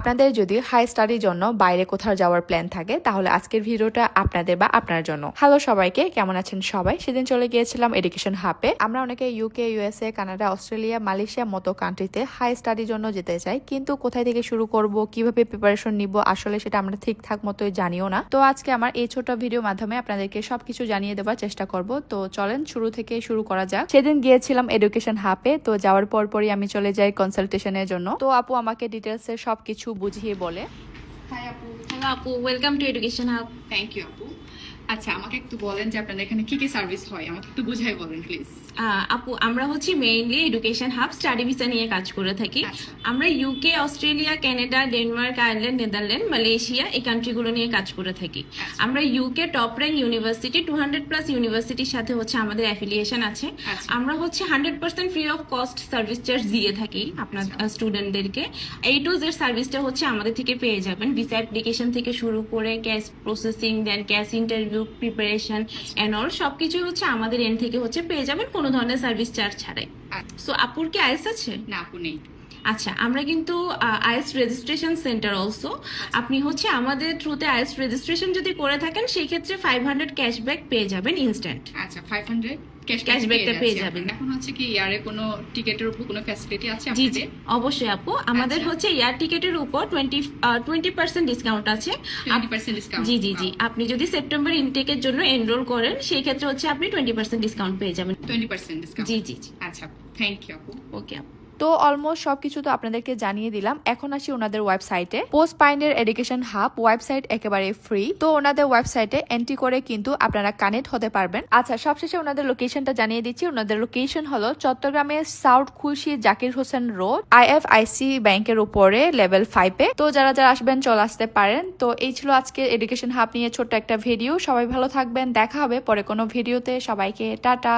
আপনাদের যদি হাই স্টাডির জন্য বাইরে কোথাও যাওয়ার প্ল্যান থাকে তাহলে আজকের ভিডিওটা আপনাদের বা আপনার জন্য। হ্যালো সবাইকে, কেমন আছেন সবাই? সেদিন চলে গিয়েছিলাম এডুকেশন হাবে। আমরা অনেকে UK, USA, Canada, Australia, Malaysia মতো কান্ট্রিতে হাই স্টাডির জন্য যেতে চাই, কিন্তু কোথায় থেকে শুরু করব, কিভাবে প্রিপারেশন নিব, আসলে সেটা আমরা ঠিকঠাক মতোই জানিও না। তো আজকে আমার এই ছোট ভিডিও মাধ্যমে আপনাদেরকে সবকিছু জানিয়ে দেওয়ার চেষ্টা করব। তো চলেন শুরু থেকে শুরু করা যাক। সেদিন গিয়েছিলাম এডুকেশন হাবে। তো যাওয়ার পরই আমি চলে যাই কনসালটেশনের জন্য। তো আপু আমাকে ডিটেলসে সবকিছু বুঝিয়ে বলে। হাই আপু। হ্যালো আপু, welcome to education hub. Thank you আপু। আচ্ছা, আমাকে একটু বলেন যে আপনাদের এখানে কি কি সার্ভিস হয়, আমাকে একটু বুঝাই বলেন প্লিজ। আপু, আমরা হচ্ছে mainly education hub study visa নিয়ে কাজ করে থাকি। আচ্ছা। আমরা UK, Australia, Canada, Denmark, Ireland, Netherland, Malaysia এই কান্ট্রিগুলো নিয়ে কাজ করে থাকি। আচ্ছা। আমরা ইউকে টপ র্যাঙ্ক ইউনিভার্সিটি 200+ ইউনিভার্সিটির সাথে হচ্ছে আমাদের অ্যাফিলিয়েশন আছে। আচ্ছা। আমরা হচ্ছে 100% free of cost service charge দিয়ে থাকি আপনার স্টুডেন্টদেরকে। এই টু জেড সার্ভিসটা হচ্ছে আমাদের থেকে পেয়ে যাবেন, ভিসা অ্যাপ্লিকেশন থেকে শুরু করে CAS processing, then CAS interview preparation and all সবকিছু হচ্ছে আমাদের এন্ড থেকে হচ্ছে পেয়ে যাবেন কোনো ধরনের সার্ভিস চার্জ ছাড়াই। সো আপুর কি আইএস আছে? না আপু, নেই। আচ্ছা, আমরা কিন্তু আইএলটিএস রেজিস্ট্রেশন সেন্টার অলসো। আপনি হচ্ছে আমাদের থ্রুতে আইএলটিএস রেজিস্ট্রেশন যদি করে থাকেন সেই ক্ষেত্রে 500 ক্যাশব্যাক পেয়ে যাবেন ইনস্ট্যান্ট। আচ্ছা, 500 ক্যাশব্যাকটা পেয়ে যাবেন। এখন হচ্ছে কি ইয়ারে কোনো টিকেটের উপর কোনো ফ্যাসিলিটি আছে জি জি, আপনাদের? অবশ্যই আপু, আমাদের আচ্ছা। হচ্ছে এয়ার টিকেটের উপর 20% ডিসকাউন্ট আছে। 20% ডিসকাউন্ট? জি জি জি, আপনি যদি সেপ্টেম্বর ইনটেকের জন্য এনরোল করেন সেই ক্ষেত্রে হচ্ছে আপনি 20% ডিসকাউন্ট পেয়ে যাবেন। 20% ডিসকাউন্ট? জি জি জি। আচ্ছা, থ্যাংক ইউ আপু। ওকে আপু। তো অলমোস্ট সবকিছু তো আপনাদেরকে জানিয়ে দিলাম। এখন আসি ওনাদের ওয়েবসাইটে। পোস্ট পাইনের এডুকেশন হাব ওয়েবসাইট একেবারে ফ্রি। তো ওনাদের ওয়েবসাইটে এন্ট্রি করে কিন্তু আপনারা কানেক্ট হতে পারবেন। আচ্ছা, সবশেষে ওনাদের লোকেশনটা জানিয়ে দিচ্ছি। ওনাদের লোকেশন হলো চট্টগ্রামের সাউথ খুলশী জাকির হোসেন রোড, আইএফআইসি ব্যাংকের উপরে, লেভেল 5-এ। তো যারা যারা আসবেন চলে আসতে পারেন। তো এই ছিল আজকে এডুকেশন হাব নিয়ে ছোট্ট একটা ভিডিও। সবাই ভালো থাকবেন, দেখা হবে পরে কোনো ভিডিওতে। সবাইকে টাটা।